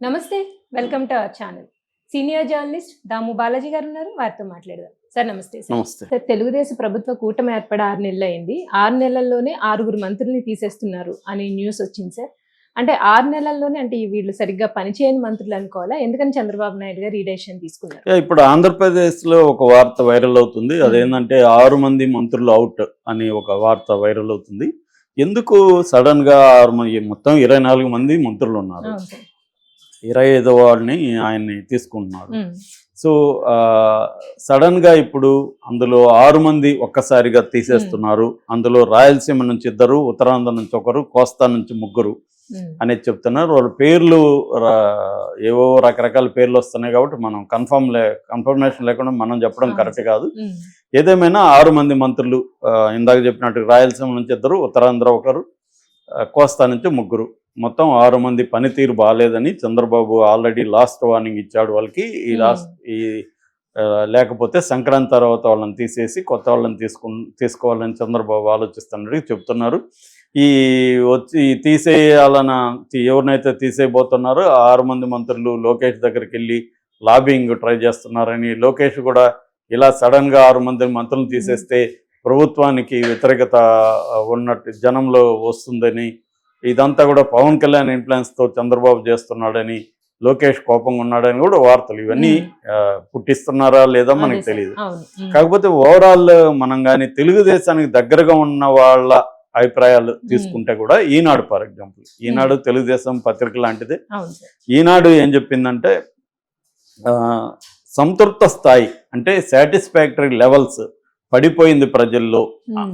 నమస్తే. Welcome to our channel. Senior journalist Damu Balaji గారు ఉన్నారు. వారితో మాట్లాడదాం. సార్ నమస్తే సార్. నమస్తే. సార్ తెలుగుదేశం ప్రభుత్వ కూటమి ఏర్పడి 6 నెలలైంది. 6 నెలల్లోనే 6 మంత్రుల్ని తీసేస్తున్నారు అనే న్యూస్ వచ్చింది సార్. అంటే 6 నెలల్లోనే అంటే వీళ్ళు సరిగ్గా పనిచేయని మంత్రులు అనుకోవాలా? ఎందుకని చంద్రబాబు నాయుడు గారు ఈ డెసిషన్ తీసుకున్నారు? ఇప్పుడు ఆంధ్రప్రదేశ్లో ఒక వార్త వైరల్ అవుతుంది. అదేంటంటే 6 మంది మంత్రులు అవుట్ అని ఒక వార్త వైరల్ అవుతుంది. ఎందుకు సడన్ గా 6 మంది, మొత్తం 24 మంది మంత్రులు ఉన్నారు. 25వ వాడిని ఆయన్ని తీసుకుంటున్నారు. సో సడన్ గా ఇప్పుడు అందులో 6 మంది ఒక్కసారిగా తీసేస్తున్నారు. అందులో రాయలసీమ నుంచి 2, ఉత్తరాంధ్ర నుంచి 1, కోస్తా నుంచి 3 అనేది చెప్తున్నారు. వాళ్ళ పేర్లు ఏవో రకరకాల పేర్లు వస్తున్నాయి కాబట్టి మనం కన్ఫర్మేషన్ లేకుండా మనం చెప్పడం కరెక్ట్ కాదు. ఏదేమైనా 6 మంది మంత్రులు, ఇందాక చెప్పినట్టు రాయలసీమ నుంచి 2, ఉత్తరాంధ్ర 1, కోస్తా నుంచి 3, మొత్తం 6 మంది పనితీరు బాగాలేదని చంద్రబాబు ఆల్రెడీ లాస్ట్ వార్నింగ్ ఇచ్చాడు వాళ్ళకి. లేకపోతే సంక్రాంతి తర్వాత వాళ్ళని తీసేసి కొత్త వాళ్ళని తీసుకోవాలని చంద్రబాబు ఆలోచిస్తున్నట్టు చెప్తున్నారు. ఎవరినైతే తీసేయబోతున్నారో 6 మంది మంత్రులు లోకేష్ దగ్గరికి వెళ్ళి లాబింగ్ ట్రై చేస్తున్నారని, లోకేష్ కూడా ఇలా సడన్ గా 6 మంది మంత్రులను తీసేస్తే ప్రభుత్వానికి వ్యతిరేకత ఉన్నట్టు జనంలో వస్తుందని, ఇదంతా కూడా పవన్ కళ్యాణ్ ఇన్ఫ్లుయెన్స్తో చంద్రబాబు చేస్తున్నాడని, లోకేష్ కోపంగా ఉన్నాడని కూడా వార్తలు ఇవన్నీ పుట్టిస్తున్నారా లేదా మనకు తెలియదు. కాకపోతే ఓవరాల్ మనం కానీ తెలుగుదేశానికి దగ్గరగా ఉన్న వాళ్ళ అభిప్రాయాలు తీసుకుంటే కూడా ఈనాడు, ఫర్ ఎగ్జాంపుల్ ఈనాడు తెలుగుదేశం పత్రిక లాంటిదే. ఈనాడు ఏం చెప్పిందంటే సంతృప్త స్థాయి అంటే సాటిస్ఫాక్టరీ లెవెల్స్ పడిపోయింది ప్రజల్లో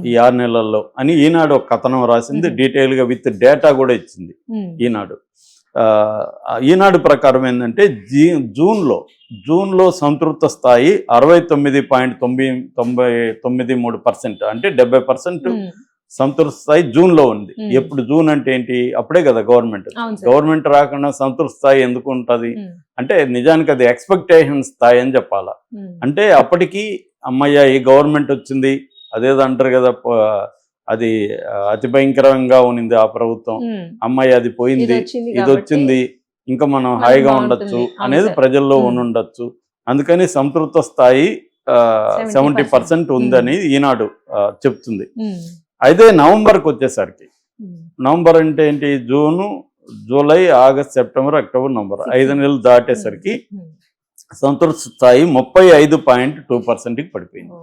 ఈ 6 నెలల్లో అని ఈనాడు ఒక కథనం రాసింది. డీటెయిల్గా విత్ డేటా కూడా ఇచ్చింది ఈనాడు. ఈనాడు ప్రకారం ఏంటంటే జూన్లో సంతృప్త స్థాయి 69.93%, అంటే 70% సంతృప్త స్థాయి జూన్లో ఉంది. ఎప్పుడు జూన్ అంటే ఏంటి? అప్పుడే కదా గవర్నమెంట్ రాకుండా సంతృప్త స్థాయి ఎందుకు ఉంటుంది అంటే నిజానికి అది ఎక్స్పెక్టేషన్ స్థాయి అని చెప్పాలా. అంటే అప్పటికి అమ్మయ్య ఈ గవర్నమెంట్ వచ్చింది, అదేదో అంటారు కదా, అది అతి భయంకరంగా ఉన్నింది ఆ ప్రభుత్వం, అమ్మాయి అది పోయింది, ఇది వచ్చింది, ఇంకా మనం హాయిగా ఉండొచ్చు అనేది ప్రజల్లో ఉండొచ్చు. అందుకని సంతృప్త స్థాయి 70% ఉందని ఈనాడు చెప్తుంది. అయితే నవంబర్కి వచ్చేసరికి, నవంబర్ అంటే ఏంటి? June, July, August, September, October, November 5 నెలలు దాటేసరికి సంతృప్త స్థాయి 35.2%కి పడిపోయింది.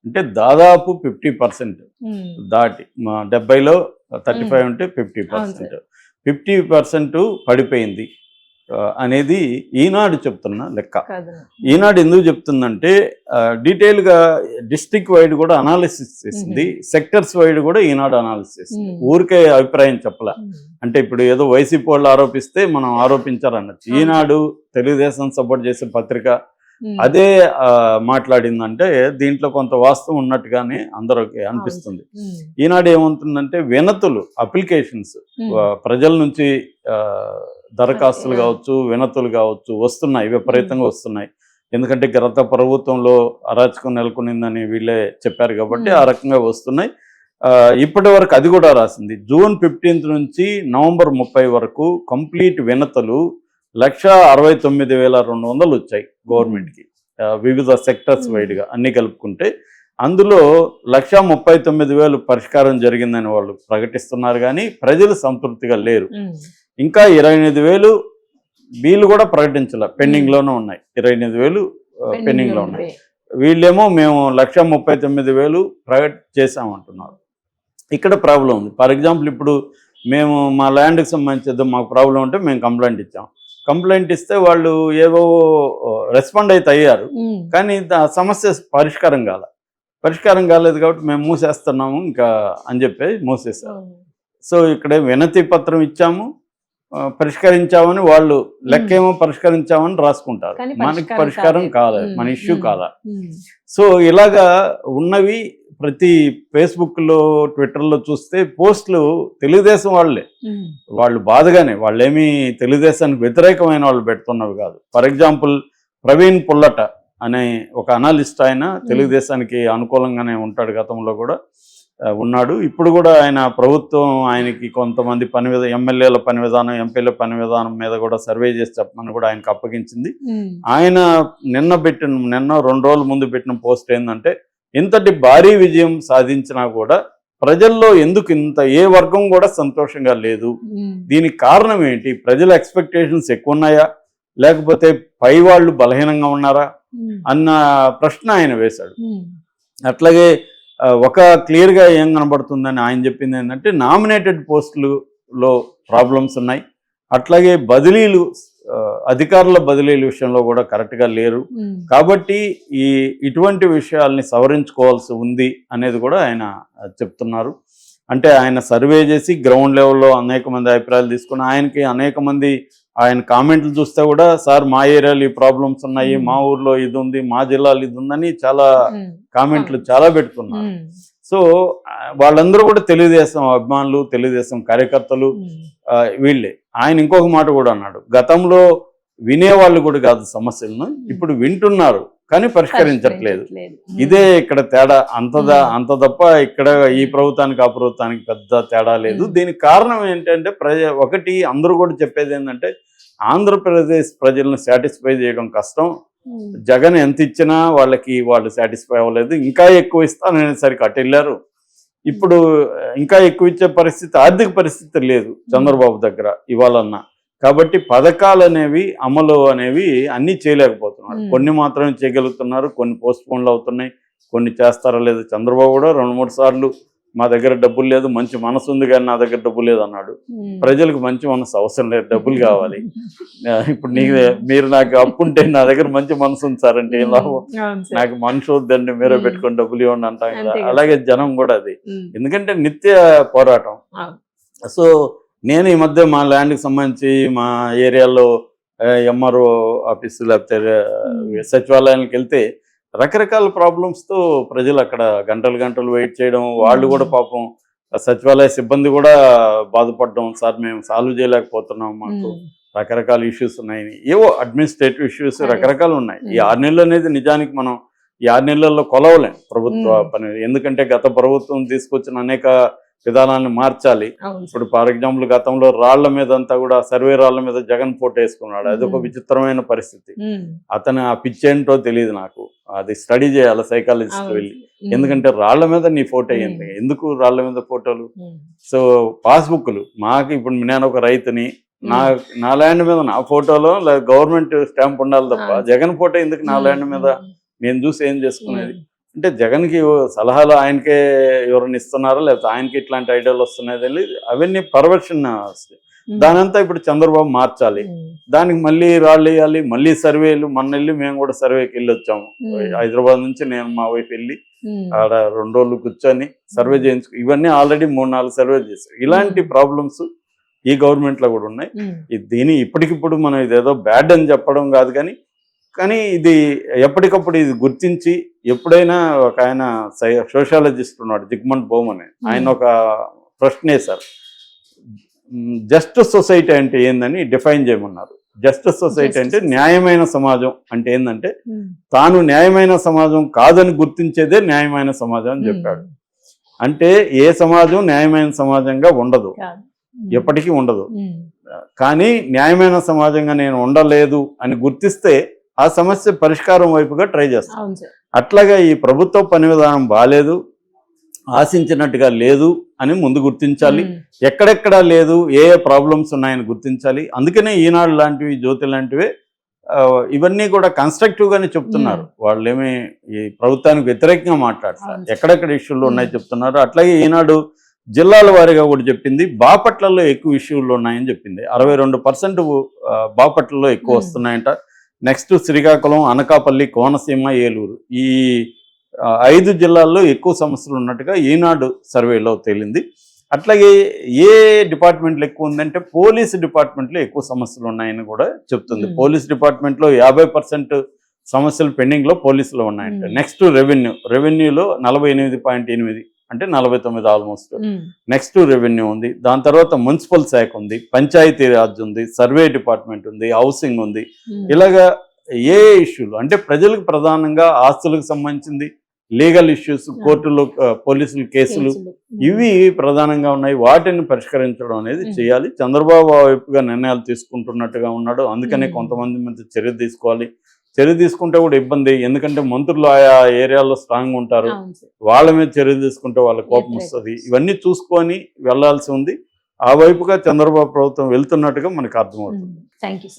అంటే దాదాపు 50% దాటి, 70లో 35 ఉంటే 50% పడిపోయింది అనేది ఈనాడు చెప్తున్న లెక్క. ఈనాడు ఎందుకు చెప్తుందంటే డీటెయిల్గా డిస్ట్రిక్ట్ వైడ్ కూడా అనాలిసిస్ చేసింది, సెక్టర్స్ వైడ్ కూడా ఈనాడు అనాలిసిస్ చేసింది. ఊరికే అభిప్రాయం చెప్పలా. అంటే ఇప్పుడు ఏదో వైసీపీ వాళ్ళు ఆరోపిస్తే మనం ఆరోపించారన్నట్టు. ఈనాడు తెలుగుదేశం సపోర్ట్ చేసే పత్రిక అదే మాట్లాడిందంటే దీంట్లో కొంత వాస్తవం ఉన్నట్టుగానే అందరికి అనిపిస్తుంది. ఈనాడు ఏమవుతుందంటే వినతులు, అప్లికేషన్స్ ప్రజల నుంచి దరఖాస్తులు కావచ్చు, వినతులు కావచ్చు వస్తున్నాయి, విపరీతంగా వస్తున్నాయి. ఎందుకంటే గత ప్రభుత్వంలో అరాచకం నెలకొనిందని వీళ్ళే చెప్పారు కాబట్టి ఆ రకంగా వస్తున్నాయి. ఇప్పటి వరకు అది కూడా రాసింది. జూన్ 15 నుంచి నవంబర్ 30 వరకు కంప్లీట్ వినతులు 1,69,200 వచ్చాయి గవర్నమెంట్కి, వివిధ సెక్టర్స్ వైడ్గా అన్ని కలుపుకుంటే. అందులో 1,39,000 పరిష్కారం జరిగిందని వాళ్ళు ప్రకటిస్తున్నారు, కానీ ప్రజలు సంతృప్తిగా లేరు. ఇంకా 28,000 వీళ్ళు కూడా ప్రకటించాల, పెండింగ్లోనే ఉన్నాయి. 28,000 పెండింగ్లో ఉన్నాయి. వీళ్ళేమో మేము 1,39,000 ప్రకట్ చేసామంటున్నారు. ఇక్కడ ప్రాబ్లం ఉంది. ఫర్ ఎగ్జాంపుల్ ఇప్పుడు మేము మా ల్యాండ్కి సంబంధించి మాకు ప్రాబ్లం ఉంటే మేము కంప్లైంట్ ఇచ్చాం. కంప్లైంట్ ఇస్తే వాళ్ళు ఏవో రెస్పాండ్ అయితే అయ్యారు, కానీ సమస్య పరిష్కారం కాలేదు కాబట్టి మేము మూసేస్తున్నాము ఇంకా అని చెప్పి మూసేసారు. సో ఇక్కడ వినతి పత్రం ఇచ్చాము, పరిష్కరించామని వాళ్ళు లెక్కేమో పరిష్కరించామని రాసుకుంటారు, మనకి పరిష్కారం కాలేదు, మన ఇష్యూ కాదా. సో ఇలాగా ఉన్నవి ప్రతి ఫేస్బుక్లో, ట్విట్టర్లో చూస్తే పోస్టులు తెలుగుదేశం వాళ్ళు బాధగానే, వాళ్ళేమీ తెలుగుదేశానికి వ్యతిరేకమైన వాళ్ళు పెడుతున్నవి కాదు. ఫర్ ఎగ్జాంపుల్ ప్రవీణ్ పుల్లట అనే ఒక అనాలిస్ట్, ఆయన తెలుగుదేశానికి అనుకూలంగానే ఉంటాడు గతంలో కూడా. ఉన్నాడు. ఇప్పుడు కూడా ఆయన ప్రభుత్వం ఆయనకి కొంతమంది ఎమ్మెల్యేల పని విధానం, ఎంపీల పని విధానం మీద కూడా సర్వే చేసి చెప్పమని కూడా ఆయనకు అప్పగించింది. ఆయన నిన్న 2 రోజుల ముందు పెట్టిన పోస్ట్ ఏంటంటే, ఇంతటి భారీ విజయం సాధించినా కూడా ప్రజల్లో ఎందుకు ఏ వర్గం కూడా సంతోషంగా లేదు, దీనికి కారణం ఏంటి, ప్రజల ఎక్స్పెక్టేషన్స్ ఎక్కువ ఉన్నాయా లేకపోతే పై వాళ్ళు బలహీనంగా ఉన్నారా అన్న ప్రశ్న ఆయన వేశాడు. అట్లాగే ఒక క్లియర్గా ఏం కనబడుతుందని ఆయన చెప్పింది ఏంటంటే, నామినేటెడ్ పోస్టులలో ప్రాబ్లమ్స్ ఉన్నాయి, అట్లాగే బదిలీలు, అధికారుల బదిలీల విషయంలో కూడా కరెక్ట్గా లేరు, కాబట్టి ఇటువంటి విషయాల్ని సవరించుకోవాల్సి ఉంది అనేది కూడా ఆయన చెప్తున్నారు. అంటే ఆయన సర్వే చేసి గ్రౌండ్ లెవెల్లో అనేక మంది అభిప్రాయాలు తీసుకుని ఆయన కామెంట్లు చూస్తే కూడా, సార్ మా ఏరియాలో ఈ ప్రాబ్లమ్స్ ఉన్నాయి, మా ఊర్లో ఇది ఉంది, మా జిల్లాలో ఇది ఉందని చాలా కామెంట్లు చాలా పెడుతున్నారు. సో వాళ్ళందరూ కూడా తెలుగుదేశం అభిమానులు, తెలుగుదేశం కార్యకర్తలు వీళ్ళే. ఆయన ఇంకొక మాట కూడా అన్నాడు, గతంలో వినేవాళ్ళు కూడా కాదు సమస్యలను, ఇప్పుడు వింటున్నారు కానీ పరిష్కరించట్లేదు. ఇదే ఇక్కడ తేడా, అంత తప్ప ఇక్కడ ఈ ప్రభుత్వానికి ఆ ప్రభుత్వానికి పెద్ద తేడా లేదు. దీనికి కారణం ఏంటంటే ఒకటి అందరూ కూడా చెప్పేది ఏంటంటే, ఆంధ్రప్రదేశ్ ప్రజలను సాటిస్ఫై చేయడం కష్టం, జగన్ ఎంత ఇచ్చినా వాళ్ళు సాటిస్ఫై అవ్వలేదు, ఇంకా ఎక్కువ ఇస్తాననేసరికి అటు వెళ్ళారు. ఇప్పుడు ఇంకా ఎక్కువ ఇచ్చే పరిస్థితి, ఆర్థిక పరిస్థితి లేదు చంద్రబాబు దగ్గర ఇవాళన్నా. కాబట్టి పథకాలు అనేవి, అమలు అనేవి అన్నీ చేయలేకపోతున్నారు. కొన్ని మాత్రమే చేయగలుగుతున్నారు, కొన్ని పోస్ట్ పోన్లు అవుతున్నాయి, కొన్ని చేస్తారో లేదు. చంద్రబాబు కూడా 2-3 సార్లు మా దగ్గర డబ్బులు లేదు, మంచి మనసు ఉంది కానీ నా దగ్గర డబ్బు లేదు అన్నాడు. ప్రజలకు మంచి మనసు అవసరం లేదు, డబ్బులు కావాలి. ఇప్పుడు మీరు నాకు అప్పుంటే నా దగ్గర మంచి మనసు ఉంది సార్ అంటే ఏం లాభం, నాకు మనసు వద్దండి మీరే పెట్టుకొని డబ్బులు ఇవ్వండి అంటాం కదా. అలాగే జనం కూడా అది, ఎందుకంటే నిత్య పోరాటం. సో నేను ఈ మధ్య మా ల్యాండ్కి సంబంధించి మా ఏరియాలో ఎంఆర్ఓ ఆఫీసు లేకపోతే సచివాలయానికి వెళ్తే రకరకాల ప్రాబ్లమ్స్తో ప్రజలు అక్కడ గంటలు వెయిట్ చేయడం, వాళ్ళు కూడా పాపం సచివాలయ సిబ్బంది కూడా బాధపడడం, సార్ మేము సాల్వ్ చేయలేకపోతున్నాం, మాకు రకరకాల ఇష్యూస్ ఉన్నాయి, ఏవో అడ్మినిస్ట్రేటివ్ ఇష్యూస్ రకరకాలు ఉన్నాయి. ఈ 6 నెలలు అనేది నిజానికి మనం ఈ 6 నెలల్లో కొలవలేం ప్రభుత్వ పని, ఎందుకంటే గత ప్రభుత్వం తీసుకొచ్చిన అనేక విధానాన్ని మార్చాలి. ఇప్పుడు ఫర్ ఎగ్జాంపుల్ గతంలో రాళ్ల మీద అంతా కూడా సర్వే రాళ్ల మీద జగన్ ఫోటో వేసుకున్నాడు, అదొక విచిత్రమైన పరిస్థితి. అతను ఆ పిచ్చేంటో తెలియదు నాకు, అది స్టడీ చేయాలి సైకాలజిస్ట్ వెళ్ళి, ఎందుకంటే రాళ్ల మీద నీ ఫోటో అయ్యింది, ఎందుకు రాళ్ల మీద ఫోటోలు. సో పాస్బుక్లు, మాకు ఇప్పుడు నేను ఒక రైతుని, నా ల్యాండ్ మీద నా ఫోటోలో గవర్నమెంట్ స్టాంప్ ఉండాలి తప్ప జగన్ ఫోటో ఎందుకు నా ల్యాండ్ మీద నేను చూసి ఏం చేసుకునేది. అంటే జగన్కి సలహాలు ఆయనకే ఎవరైనా ఇస్తున్నారా లేకపోతే ఆయనకి ఇట్లాంటి ఐడియాలు వస్తున్నాయి, అవన్నీ పర్వర్షన్ వస్తాయి. దానంతా ఇప్పుడు చంద్రబాబు మార్చాలి, దానికి మళ్ళీ రాళ్ళు వేయాలి, మళ్ళీ సర్వేలు. మేము కూడా సర్వేకి వెళ్ళి వచ్చాము, హైదరాబాద్ నుంచి నేను మా వైపు వెళ్ళి ఆడ 2 రోజులు కూర్చొని సర్వే చేయించుకు, ఇవన్నీ ఆల్రెడీ 3-4 సర్వేలు చేశారు. ఇలాంటి ప్రాబ్లమ్స్ ఈ గవర్నమెంట్లో కూడా ఉన్నాయి. దీని ఇప్పటికిప్పుడు మనం ఇదేదో బ్యాడ్ అని చెప్పడం కాదు, కానీ ఇది ఎప్పటికప్పుడు ఇది గుర్తించి, ఎప్పుడైనా ఒక ఆయన సోషాలజిస్ట్ ఉన్నాడు జిగ్మంట్ బౌమన్, ఆయన ఒక ప్రశ్న వేశారు, జస్టిస్ సొసైటీ అంటే ఏందని డిఫైన్ చేయమన్నారు. జస్టిస్ సొసైటీ అంటే న్యాయమైన సమాజం అంటే ఏంటంటే, తాను న్యాయమైన సమాజం కాదని గుర్తించేదే న్యాయమైన సమాజం అని చెప్పాడు. అంటే ఏ సమాజం న్యాయమైన సమాజంగా ఉండదు, ఎప్పటికీ ఉండదు, కానీ న్యాయమైన సమాజంగా నేను ఉండలేదు అని గుర్తిస్తే ఆ సమస్య పరిష్కారం వైపుగా ట్రై చేస్తాం. అట్లాగా ఈ ప్రభుత్వ పని విధానం బాగాలేదు, ఆశించినట్టుగా లేదు అని ముందు గుర్తించాలి, ఎక్కడెక్కడా లేదు, ఏ ప్రాబ్లమ్స్ ఉన్నాయని గుర్తించాలి. అందుకనే ఈనాడు లాంటివి, జ్యోతి లాంటివే ఇవన్నీ కూడా కన్స్ట్రక్టివ్గానే చెప్తున్నారు. వాళ్ళేమీ ఈ ప్రభుత్వానికి వ్యతిరేకంగా మాట్లాడతారు, ఎక్కడెక్కడ ఇష్యూలు ఉన్నాయి చెప్తున్నారు. అట్లాగే ఈనాడు జిల్లాల వారీగా కూడా చెప్పింది, బాపట్లలో ఎక్కువ ఇష్యూలు ఉన్నాయని చెప్పింది. 62% బాపట్లలో ఎక్కువ వస్తున్నాయంట. నెక్స్ట్ శ్రీకాకుళం, అనకాపల్లి, కోనసీమ, ఏలూరు, ఈ 5 జిల్లాల్లో ఎక్కువ సమస్యలు ఉన్నట్టుగా ఈనాడు సర్వేలో తేలింది. అట్లాగే ఏ డిపార్ట్మెంట్లో ఎక్కువ ఉందంటే పోలీసు డిపార్ట్మెంట్లో ఎక్కువ సమస్యలు ఉన్నాయని కూడా చెప్తుంది. పోలీస్ డిపార్ట్మెంట్లో 50% సమస్యలు పెండింగ్లో పోలీసులో ఉన్నాయంట. నెక్స్ట్ రెవెన్యూలో 48.8 అంటే 49 ఆల్మోస్ట్. నెక్స్ట్ రెవెన్యూ ఉంది, దాని తర్వాత మున్సిపల్ శాఖ ఉంది, పంచాయతీ రాజ్ ఉంది, సర్వే డిపార్ట్మెంట్ ఉంది, హౌసింగ్ ఉంది. ఇలాగా ఏ ఇష్యూలు అంటే ప్రజలకు ప్రధానంగా ఆస్తులకు సంబంధించింది, లీగల్ ఇష్యూస్, కోర్టులో పోలీసులు కేసులు, ఇవి ప్రధానంగా ఉన్నాయి. వాటిని పరిష్కరించడం అనేది చేయాలి. చంద్రబాబు ఆ వైపుగా నిర్ణయాలు తీసుకుంటున్నట్టుగా ఉన్నాడు. అందుకనే కొంతమంది మీద చర్య తీసుకోవాలి. చర్య తీసుకుంటే కూడా ఇబ్బంది, ఎందుకంటే మంత్రులు ఆయా ఏరియాలో స్ట్రాంగ్ ఉంటారు. వాళ్ళ మీద చర్య తీసుకుంటే వాళ్ళ కోపం వస్తుంది. ఇవన్నీ చూసుకొని వెళ్లాల్సి ఉంది. ఆ వైపుగా చంద్రబాబు ప్రభుత్వం వెళ్తున్నట్టుగా మనకు అర్థమవుతుంది. Thank you.